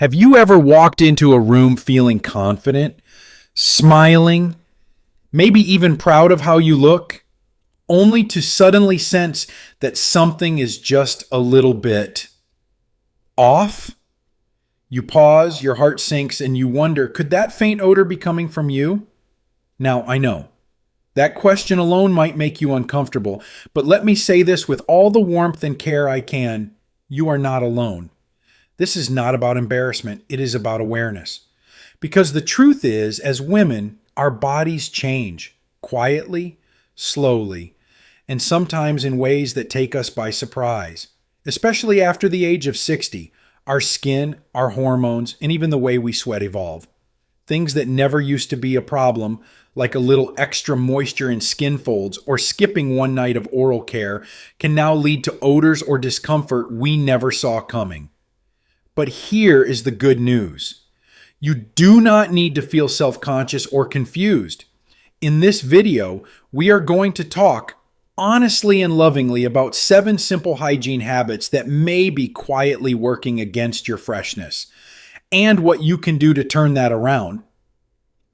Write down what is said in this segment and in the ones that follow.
Have you ever walked into a room feeling confident, smiling, maybe even proud of how you look, only to suddenly sense that something is just a little bit off? You pause, your heart sinks, and you wonder, could that faint odor be coming from you? Now, I know, that question alone might make you uncomfortable, but let me say this with all the warmth and care I can: you are not alone. This is not about embarrassment, it is about awareness. Because the truth is, as women, our bodies change quietly, slowly, and sometimes in ways that take us by surprise. Especially after the age of 60, our skin, our hormones, and even the way we sweat evolve. Things that never used to be a problem, like a little extra moisture in skin folds or skipping one night of oral care, can now lead to odors or discomfort we never saw coming. But here is the good news. You do not need to feel self-conscious or confused. In this video, we are going to talk honestly and lovingly about 7 simple hygiene habits that may be quietly working against your freshness, and what you can do to turn that around.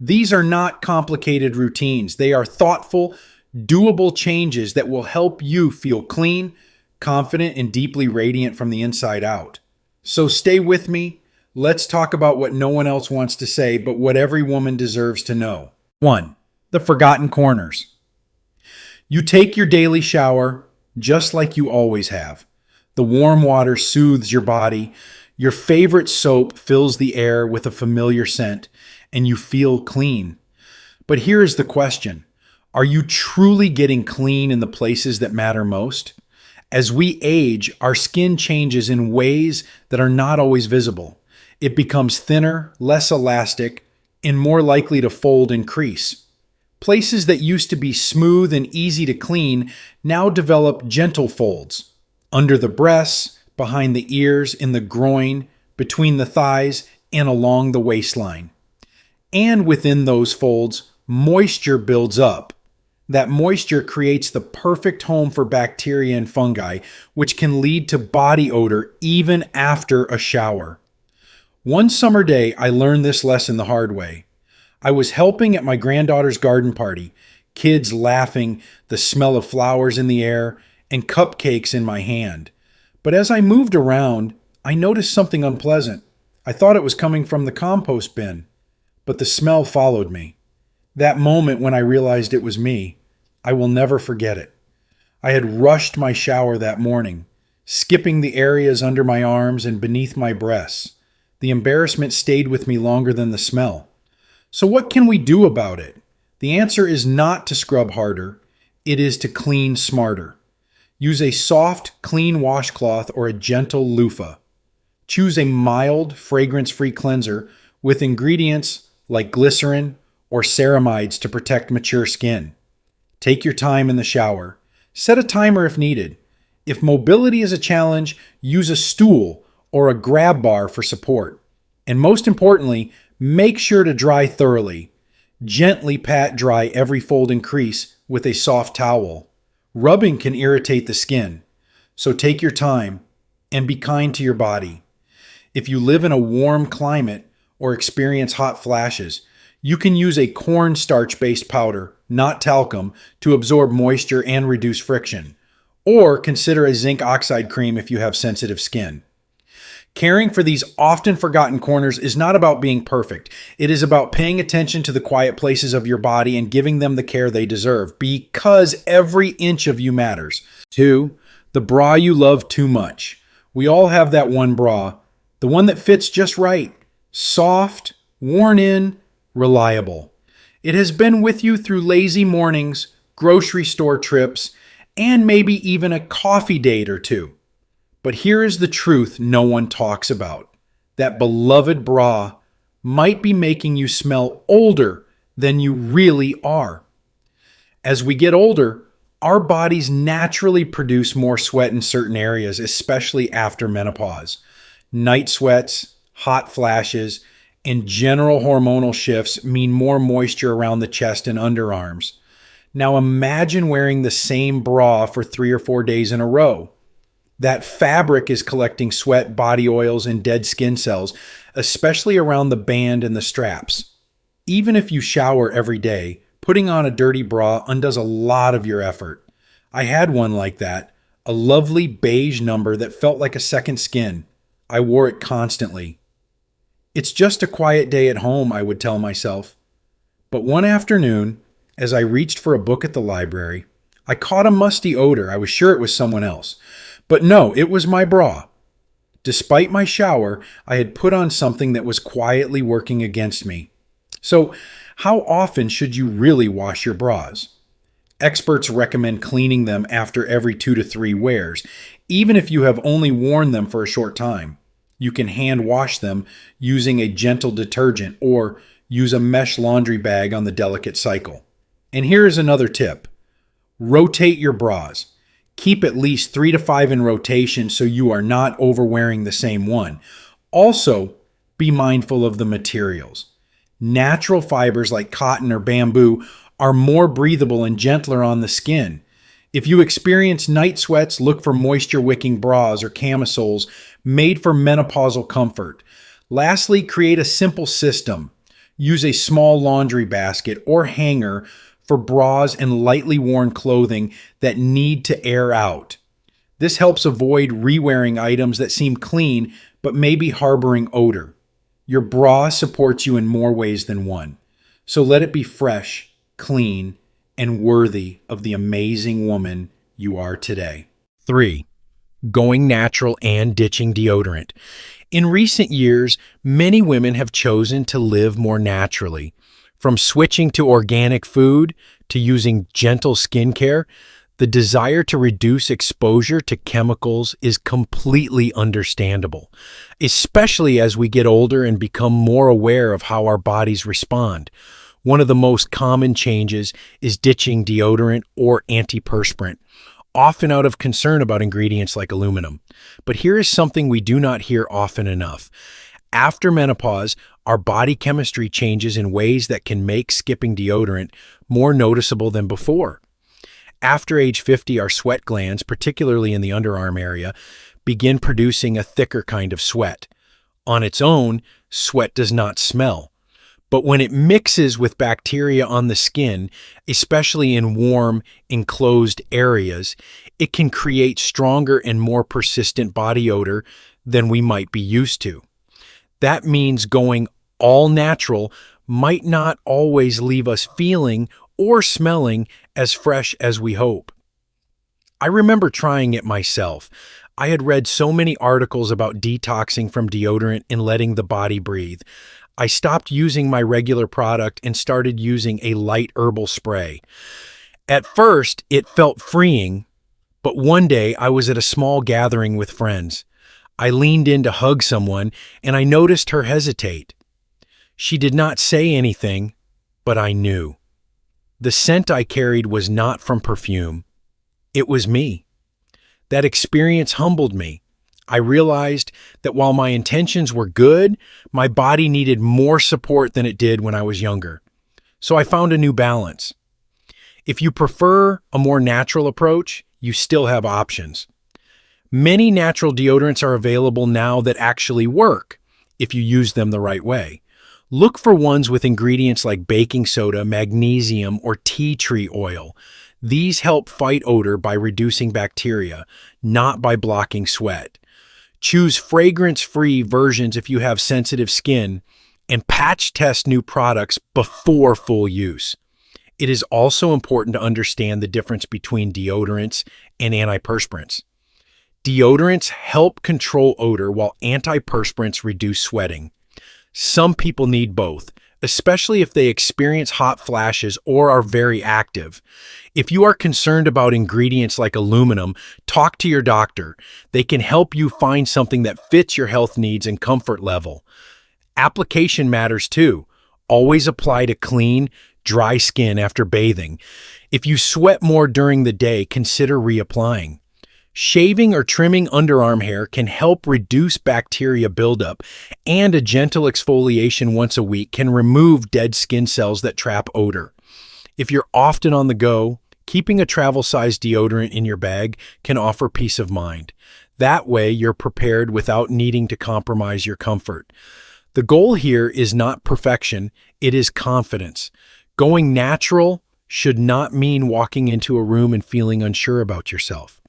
These are not complicated routines. They are thoughtful, doable changes that will help you feel clean, confident, and deeply radiant from the inside out. So stay with me. Let's talk about what no one else wants to say, but what every woman deserves to know. 1. The forgotten corners. You take your daily shower just like you always have. The warm water soothes your body. Your favorite soap fills the air with a familiar scent, and you feel clean. But here is the question. Are you truly getting clean in the places that matter most? As we age, our skin changes in ways that are not always visible. It becomes thinner, less elastic, and more likely to fold and crease. Places that used to be smooth and easy to clean now develop gentle folds. Under the breasts, behind the ears, in the groin, between the thighs, and along the waistline. And within those folds, moisture builds up. That moisture creates the perfect home for bacteria and fungi, which can lead to body odor even after a shower. One summer day, I learned this lesson the hard way. I was helping at my granddaughter's garden party, kids laughing, the smell of flowers in the air, and cupcakes in my hand. But as I moved around, I noticed something unpleasant. I thought it was coming from the compost bin, but the smell followed me. That moment when I realized it was me, I will never forget it. I had rushed my shower that morning, skipping the areas under my arms and beneath my breasts. The embarrassment stayed with me longer than the smell. So what can we do about it? The answer is not to scrub harder. It is to clean smarter. Use a soft, clean washcloth or a gentle loofah. Choose a mild, fragrance-free cleanser with ingredients like glycerin or ceramides to protect mature skin. Take your time in the shower. Set a timer if needed. If mobility is a challenge, use a stool or a grab bar for support. And most importantly, make sure to dry thoroughly. Gently pat dry every fold and crease with a soft towel. Rubbing can irritate the skin, so take your time and be kind to your body. If you live in a warm climate or experience hot flashes, you can use a cornstarch-based powder, not talcum, to absorb moisture and reduce friction. Or consider a zinc oxide cream if you have sensitive skin. Caring for these often forgotten corners is not about being perfect. It is about paying attention to the quiet places of your body and giving them the care they deserve, because every inch of you matters. 2. The bra you love too much. We all have that one bra, the one that fits just right. Soft, worn in, reliable. It has been with you through lazy mornings, grocery store trips, and maybe even a coffee date or two. But here is the truth no one talks about. That beloved bra might be making you smell older than you really are. As we get older, our bodies naturally produce more sweat in certain areas, especially after menopause. Night sweats, hot flashes, and general hormonal shifts mean more moisture around the chest and underarms. Now imagine wearing the same bra for 3 or 4 days in a row. That fabric is collecting sweat, body oils, and dead skin cells, especially around the band and the straps. Even if you shower every day, putting on a dirty bra undoes a lot of your effort. I had one like that, a lovely beige number that felt like a second skin. I wore it constantly. It's just a quiet day at home, I would tell myself. But one afternoon, as I reached for a book at the library, I caught a musty odor. I was sure it was someone else. But no, it was my bra. Despite my shower, I had put on something that was quietly working against me. So, how often should you really wash your bras? Experts recommend cleaning them after every 2 to 3 wears, even if you have only worn them for a short time. You can hand wash them using a gentle detergent or use a mesh laundry bag on the delicate cycle. And here is another tip. Rotate your bras. Keep at least 3 to 5 in rotation so you are not overwearing the same one. Also, be mindful of the materials. Natural fibers like cotton or bamboo are more breathable and gentler on the skin. If you experience night sweats, look for moisture-wicking bras or camisoles made for menopausal comfort. Lastly, create a simple system. Use a small laundry basket or hanger for bras and lightly worn clothing that need to air out. This helps avoid re-wearing items that seem clean but may be harboring odor. Your bra supports you in more ways than one, so let it be fresh, clean, and worthy of the amazing woman you are today. 3. Going natural and ditching deodorant. In recent years, many women have chosen to live more naturally. From switching to organic food to using gentle skincare, the desire to reduce exposure to chemicals is completely understandable, especially as we get older and become more aware of how our bodies respond. One of the most common changes is ditching deodorant or antiperspirant, often out of concern about ingredients like aluminum. But here is something we do not hear often enough. After menopause, our body chemistry changes in ways that can make skipping deodorant more noticeable than before. After age 50, our sweat glands, particularly in the underarm area, begin producing a thicker kind of sweat. On its own, sweat does not smell. But when it mixes with bacteria on the skin, especially in warm, enclosed areas, it can create stronger and more persistent body odor than we might be used to. That means going all natural might not always leave us feeling or smelling as fresh as we hope. I remember trying it myself. I had read so many articles about detoxing from deodorant and letting the body breathe. I stopped using my regular product and started using a light herbal spray. At first, it felt freeing, but one day I was at a small gathering with friends. I leaned in to hug someone, and I noticed her hesitate. She did not say anything, but I knew. The scent I carried was not from perfume. It was me. That experience humbled me. I realized that while my intentions were good, my body needed more support than it did when I was younger. So I found a new balance. If you prefer a more natural approach, you still have options. Many natural deodorants are available now that actually work if you use them the right way. Look for ones with ingredients like baking soda, magnesium, or tea tree oil. These help fight odor by reducing bacteria, not by blocking sweat. Choose fragrance-free versions if you have sensitive skin, and patch test new products before full use. It is also important to understand the difference between deodorants and antiperspirants. Deodorants help control odor while antiperspirants reduce sweating. Some people need both, especially if they experience hot flashes or are very active. If you are concerned about ingredients like aluminum, talk to your doctor. They can help you find something that fits your health needs and comfort level. Application matters too. Always apply to clean, dry skin after bathing. If you sweat more during the day, consider reapplying. Shaving or trimming underarm hair can help reduce bacteria buildup, and a gentle exfoliation once a week can remove dead skin cells that trap odor. If you're often on the go, keeping a travel-sized deodorant in your bag can offer peace of mind. That way, you're prepared without needing to compromise your comfort. The goal here is not perfection, it is confidence. Going natural should not mean walking into a room and feeling unsure about yourself.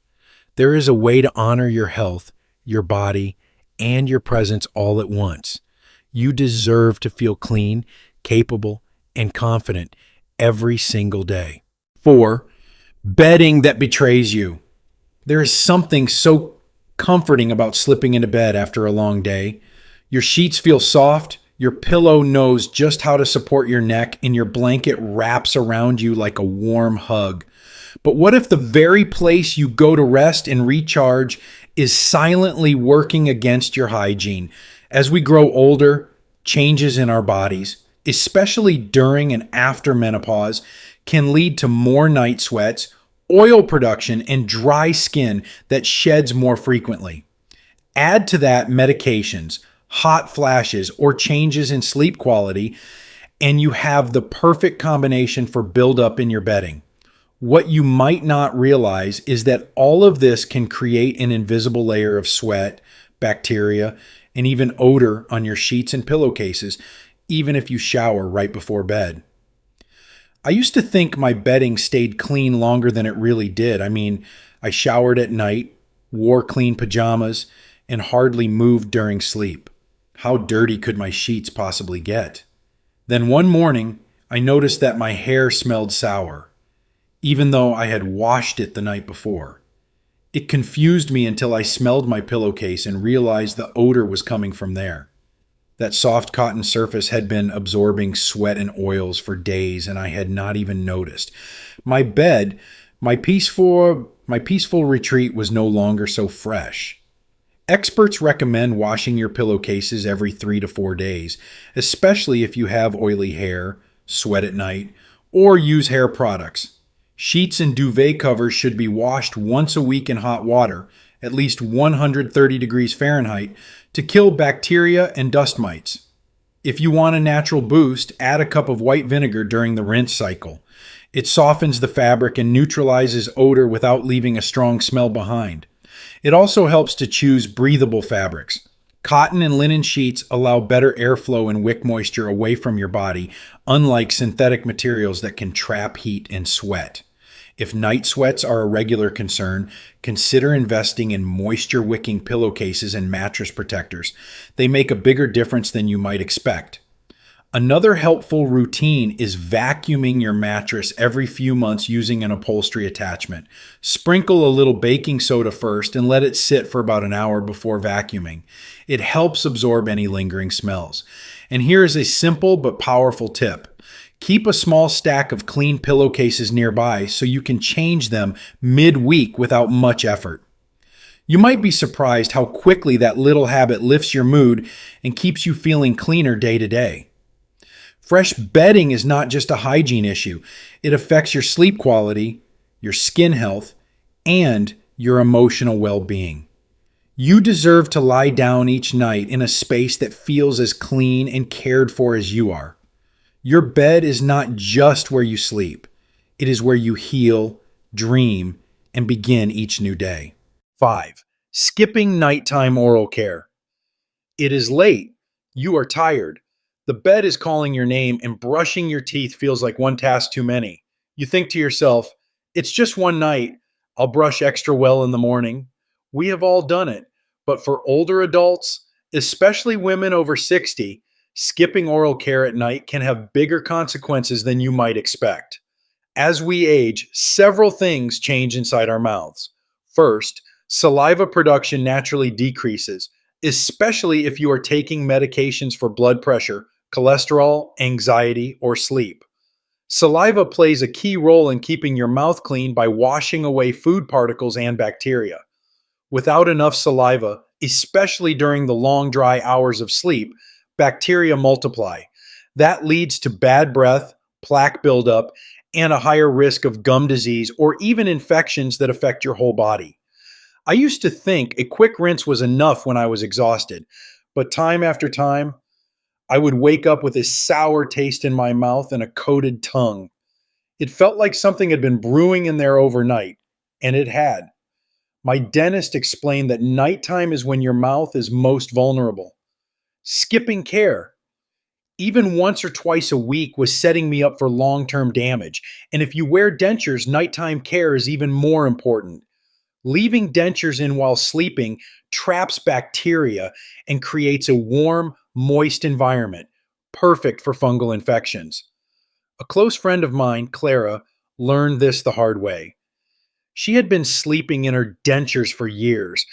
There is a way to honor your health, your body, and your presence all at once. You deserve to feel clean, capable, and confident every single day. 4. Bedding that betrays you. There is something so comforting about slipping into bed after a long day. Your sheets feel soft, your pillow knows just how to support your neck, and your blanket wraps around you like a warm hug. But what if the very place you go to rest and recharge is silently working against your hygiene? As we grow older, changes in our bodies, especially during and after menopause, can lead to more night sweats, oil production, and dry skin that sheds more frequently. Add to that medications, hot flashes, or changes in sleep quality, and you have the perfect combination for buildup in your bedding. What you might not realize is that all of this can create an invisible layer of sweat, bacteria, and even odor on your sheets and pillowcases, even if you shower right before bed. I used to think my bedding stayed clean longer than it really did. I showered at night, wore clean pajamas, and hardly moved during sleep. How dirty could my sheets possibly get? Then one morning, I noticed that my hair smelled sour, even though I had washed it the night before. It confused me until I smelled my pillowcase and realized the odor was coming from there. That soft cotton surface had been absorbing sweat and oils for days, and I had not even noticed. My bed, my peaceful retreat was no longer so fresh. Experts recommend washing your pillowcases every 3 to 4 days, especially if you have oily hair, sweat at night, or use hair products. Sheets and duvet covers should be washed once a week in hot water, at least 130 degrees Fahrenheit, to kill bacteria and dust mites. If you want a natural boost, add a cup of white vinegar during the rinse cycle. It softens the fabric and neutralizes odor without leaving a strong smell behind. It also helps to choose breathable fabrics. Cotton and linen sheets allow better airflow and wick moisture away from your body, unlike synthetic materials that can trap heat and sweat. If night sweats are a regular concern, consider investing in moisture-wicking pillowcases and mattress protectors. They make a bigger difference than you might expect. Another helpful routine is vacuuming your mattress every few months using an upholstery attachment. Sprinkle a little baking soda first and let it sit for about an hour before vacuuming. It helps absorb any lingering smells. And here is a simple but powerful tip. Keep a small stack of clean pillowcases nearby so you can change them mid-week without much effort. You might be surprised how quickly that little habit lifts your mood and keeps you feeling cleaner day to day. Fresh bedding is not just a hygiene issue. It affects your sleep quality, your skin health, and your emotional well-being. You deserve to lie down each night in a space that feels as clean and cared for as you are. Your bed is not just where you sleep. It is where you heal, dream, and begin each new day. 5. Skipping nighttime oral care. It is late. You are tired. The bed is calling your name, and brushing your teeth feels like one task too many. You think to yourself, it's just one night. I'll brush extra well in the morning. We have all done it. But for older adults, especially women over 60, skipping oral care at night can have bigger consequences than you might expect. As we age, several things change inside our mouths. First, saliva production naturally decreases, especially if you are taking medications for blood pressure, cholesterol, anxiety, or sleep. Saliva plays a key role in keeping your mouth clean by washing away food particles and bacteria. Without enough saliva, especially during the long dry hours of sleep, bacteria multiply. That leads to bad breath, plaque buildup, and a higher risk of gum disease or even infections that affect your whole body. I used to think a quick rinse was enough when I was exhausted, but time after time, I would wake up with a sour taste in my mouth and a coated tongue. It felt like something had been brewing in there overnight, and it had. My dentist explained that nighttime is when your mouth is most vulnerable. Skipping care, even once or twice a week, was setting me up for long term damage. And if you wear dentures, nighttime care is even more important. Leaving dentures in while sleeping traps bacteria and creates a warm, moist environment, perfect for fungal infections. A close friend of mine, Clara, learned this the hard way. She had been sleeping in her dentures for years.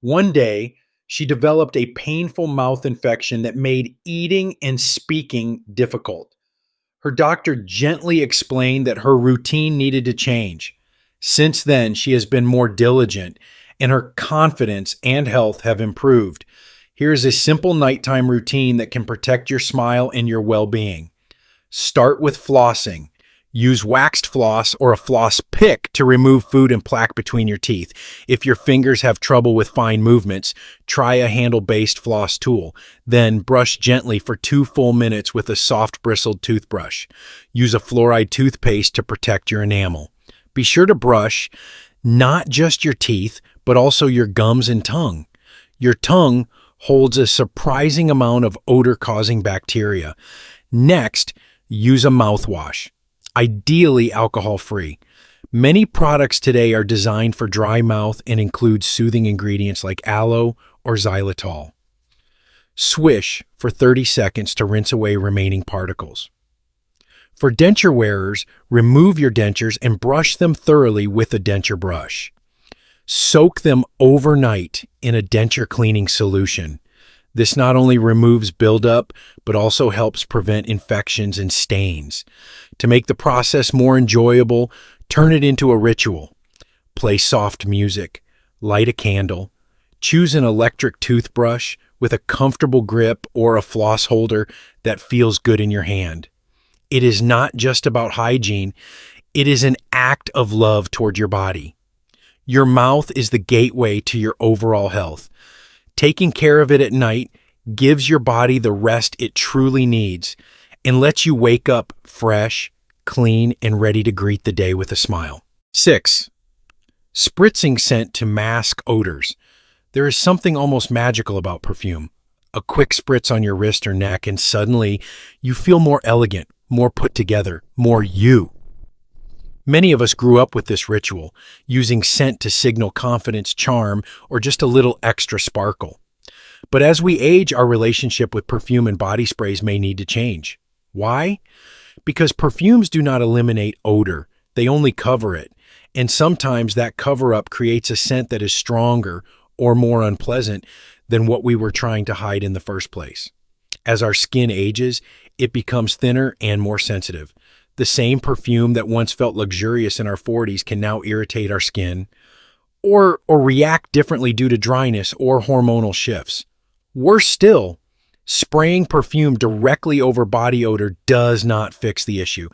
One day, she developed a painful mouth infection that made eating and speaking difficult. Her doctor gently explained that her routine needed to change. Since then, she has been more diligent, and her confidence and health have improved. Here is a simple nighttime routine that can protect your smile and your well being. Start with flossing. Use waxed floss or a floss pick to remove food and plaque between your teeth. If your fingers have trouble with fine movements, try a handle-based floss tool. Then brush gently for 2 full minutes with a soft bristled toothbrush. Use a fluoride toothpaste to protect your enamel. Be sure to brush not just your teeth, but also your gums and tongue. Your tongue holds a surprising amount of odor-causing bacteria. Next, use a mouthwash, ideally alcohol-free. Many products today are designed for dry mouth and include soothing ingredients like aloe or xylitol. Swish for 30 seconds to rinse away remaining particles. For denture wearers, remove your dentures and brush them thoroughly with a denture brush. Soak them overnight in a denture cleaning solution. This not only removes buildup, but also helps prevent infections and stains. To make the process more enjoyable, turn it into a ritual. Play soft music, light a candle, choose an electric toothbrush with a comfortable grip or a floss holder that feels good in your hand. It is not just about hygiene, it is an act of love toward your body. Your mouth is the gateway to your overall health. Taking care of it at night gives your body the rest it truly needs and lets you wake up fresh, clean, and ready to greet the day with a smile. 6. Spritzing scent to mask odors. There is something almost magical about perfume. A quick spritz on your wrist or neck and suddenly you feel more elegant, more put together, more you. Many of us grew up with this ritual, using scent to signal confidence, charm, or just a little extra sparkle. But as we age, our relationship with perfume and body sprays may need to change. Why? Because perfumes do not eliminate odor, they only cover it. And sometimes that cover-up creates a scent that is stronger or more unpleasant than what we were trying to hide in the first place. As our skin ages, it becomes thinner and more sensitive. The same perfume that once felt luxurious in our 40s can now irritate our skin or react differently due to dryness or hormonal shifts. Worse still, spraying perfume directly over body odor does not fix the issue.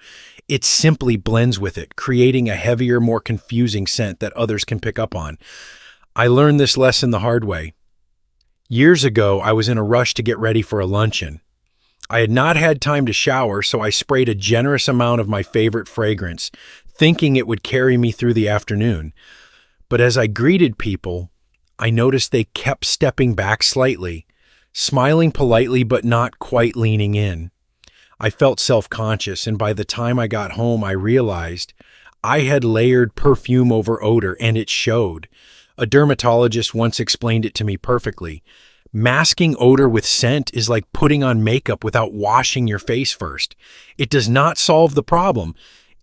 It simply blends with it, creating a heavier, more confusing scent that others can pick up on. I learned this lesson the hard way. Years ago, I was in a rush to get ready for a luncheon. I had not had time to shower, so I sprayed a generous amount of my favorite fragrance, thinking it would carry me through the afternoon. But as I greeted people, I noticed they kept stepping back slightly, smiling politely but not quite leaning in. I felt self-conscious, and by the time I got home, I realized I had layered perfume over odor, and it showed. A dermatologist once explained it to me perfectly. Masking odor with scent is like putting on makeup without washing your face first. It does not solve the problem.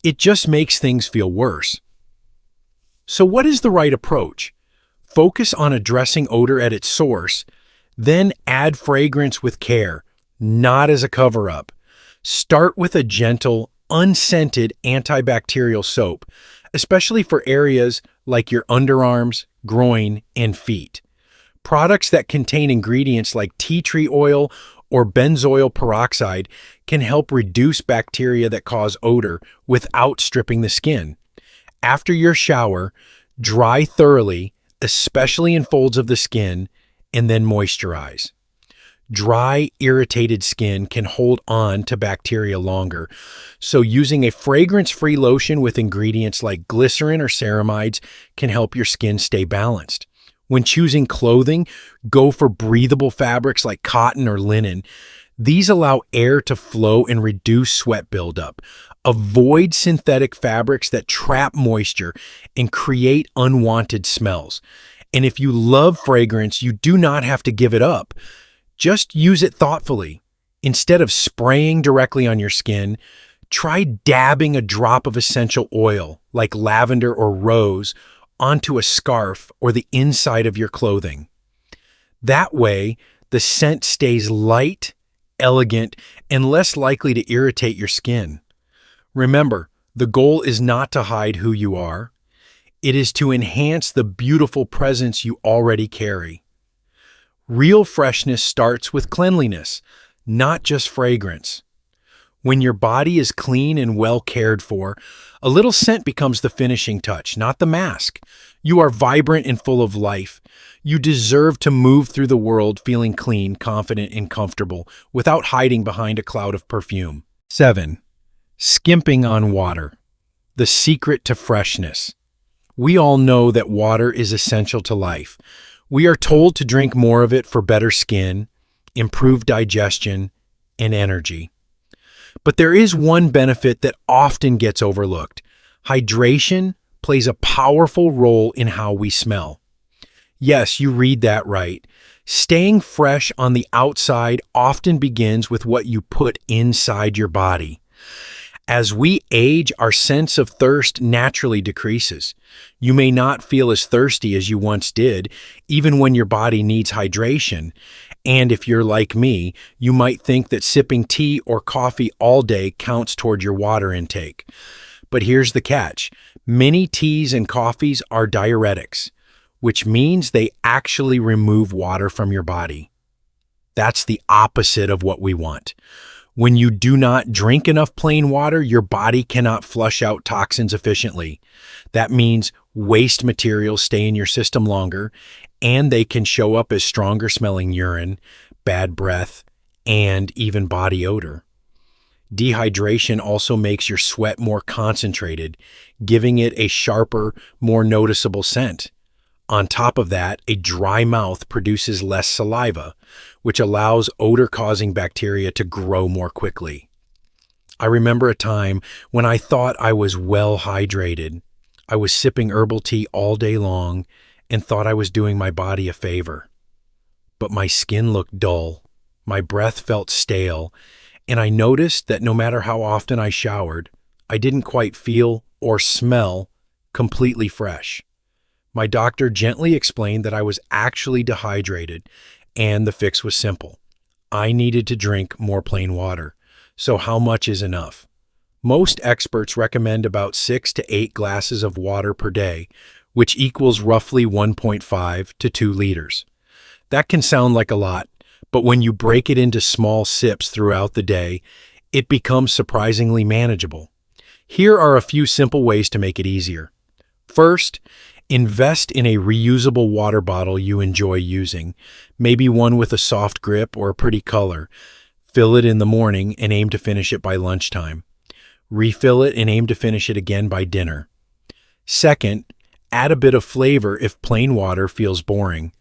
It just makes things feel worse. So what is the right approach? Focus on addressing odor at its source, then add fragrance with care, not as a cover-up. Start with a gentle, unscented antibacterial soap, especially for areas like your underarms, groin, and feet. Products that contain ingredients like tea tree oil or benzoyl peroxide can help reduce bacteria that cause odor without stripping the skin. After your shower, dry thoroughly, especially in folds of the skin, and then moisturize. Dry, irritated skin can hold on to bacteria longer, so using a fragrance-free lotion with ingredients like glycerin or ceramides can help your skin stay balanced. When choosing clothing, go for breathable fabrics like cotton or linen. These allow air to flow and reduce sweat buildup. Avoid synthetic fabrics that trap moisture and create unwanted smells. And if you love fragrance, you do not have to give it up. Just use it thoughtfully. Instead of spraying directly on your skin, try dabbing a drop of essential oil, like lavender or rose, onto a scarf or the inside of your clothing. That way, the scent stays light, elegant, and less likely to irritate your skin. Remember, the goal is not to hide who you are. It is to enhance the beautiful presence you already carry. Real freshness starts with cleanliness, not just fragrance. When your body is clean and well cared for, a little scent becomes the finishing touch, not the mask. You are vibrant and full of life. You deserve to move through the world feeling clean, confident, and comfortable without hiding behind a cloud of perfume. 7. Skimping on water. The secret to freshness. We all know that water is essential to life. We are told to drink more of it for better skin, improved digestion, and energy. But there is one benefit that often gets overlooked. Hydration plays a powerful role in how we smell. Yes, you read that right. Staying fresh on the outside often begins with what you put inside your body. As we age, our sense of thirst naturally decreases. You may not feel as thirsty as you once did, even when your body needs hydration. And if you're like me, you might think that sipping tea or coffee all day counts toward your water intake. But here's the catch. Many teas and coffees are diuretics, which means they actually remove water from your body. That's the opposite of what we want. When you do not drink enough plain water, your body cannot flush out toxins efficiently. That means waste materials stay in your system longer, and they can show up as stronger smelling urine, bad breath, and even body odor. Dehydration also makes your sweat more concentrated, giving it a sharper, more noticeable scent. On top of that, a dry mouth produces less saliva, which allows odor-causing bacteria to grow more quickly. I remember a time when I thought I was well hydrated. I was sipping herbal tea all day long and thought I was doing my body a favor. But my skin looked dull, my breath felt stale, and I noticed that no matter how often I showered, I didn't quite feel or smell completely fresh. My doctor gently explained that I was actually dehydrated, and the fix was simple. I needed to drink more plain water. So how much is enough? Most experts recommend about 6 to 8 glasses of water per day, which equals roughly 1.5 to 2 liters. That can sound like a lot, but when you break it into small sips throughout the day, it becomes surprisingly manageable. Here are a few simple ways to make it easier. First, invest in a reusable water bottle you enjoy using, maybe one with a soft grip or a pretty color. Fill it in the morning and aim to finish it by lunchtime. Refill it and aim to finish it again by dinner. Second, add a bit of flavor if plain water feels boring.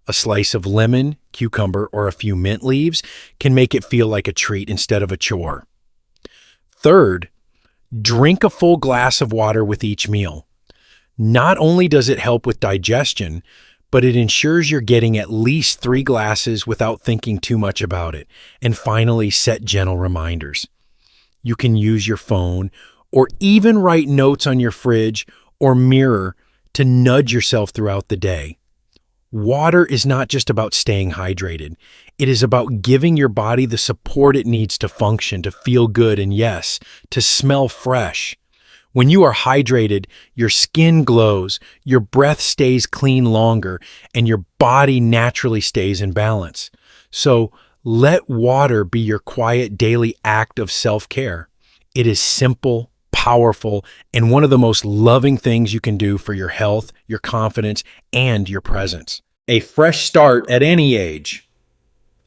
A slice of lemon, cucumber, or a few mint leaves can make it feel like a treat instead of a chore. Third, drink a full glass of water with each meal. Not only does it help with digestion, but it ensures you're getting at least 3 glasses without thinking too much about it. And finally, set gentle reminders. You can use your phone or even write notes on your fridge or mirror to nudge yourself throughout the day. Water is not just about staying hydrated. It is about giving your body the support it needs to function, to feel good, and yes, to smell fresh. When you are hydrated, your skin glows, your breath stays clean longer, and your body naturally stays in balance. So let water be your quiet daily act of self-care. It is simple, powerful, and one of the most loving things you can do for your health, your confidence, and your presence. A fresh start at any age.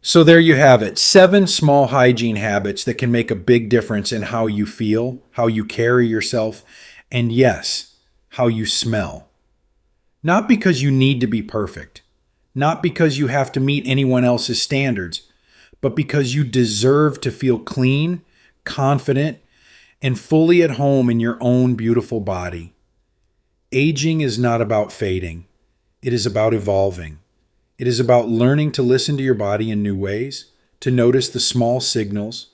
So there you have it, 7 small hygiene habits that can make a big difference in how you feel, how you carry yourself, and yes, how you smell. Not because you need to be perfect, not because you have to meet anyone else's standards, but because you deserve to feel clean, confident, and fully at home in your own beautiful body. Aging is not about fading. It is about evolving. It is about learning to listen to your body in new ways, to notice the small signals,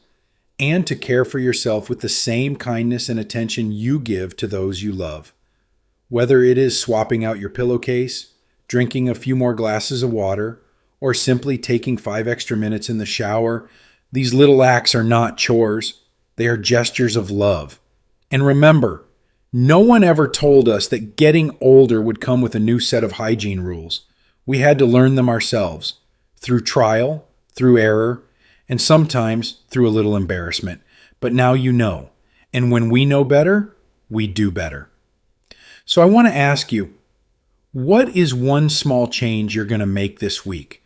and to care for yourself with the same kindness and attention you give to those you love. Whether it is swapping out your pillowcase, drinking a few more glasses of water, or simply taking 5 extra minutes in the shower, these little acts are not chores. They are gestures of love. And remember, no one ever told us that getting older would come with a new set of hygiene rules. We had to learn them ourselves, through trial, through error, and sometimes through a little embarrassment. But now you know. And when we know better, we do better. So I want to ask you, what is one small change you're going to make this week?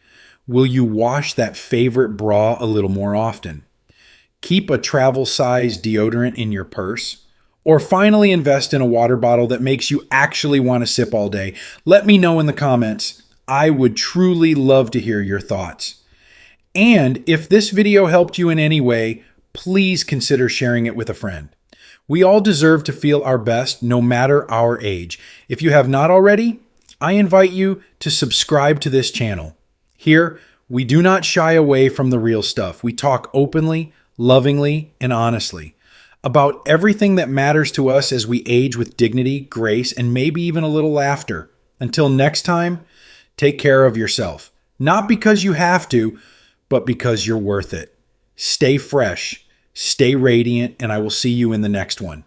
Will you wash that favorite bra a little more often? Keep a travel-size deodorant in your purse? Or finally invest in a water bottle that makes you actually want to sip all day? Let me know in the comments. I would truly love to hear your thoughts. And if this video helped you in any way, please consider sharing it with a friend. We all deserve to feel our best no matter our age. If you have not already, I invite you to subscribe to this channel. Here, we do not shy away from the real stuff. We talk openly, lovingly, and honestly about everything that matters to us as we age with dignity, grace, and maybe even a little laughter. Until next time, take care of yourself. Not because you have to, but because you're worth it. Stay fresh, stay radiant, and I will see you in the next one.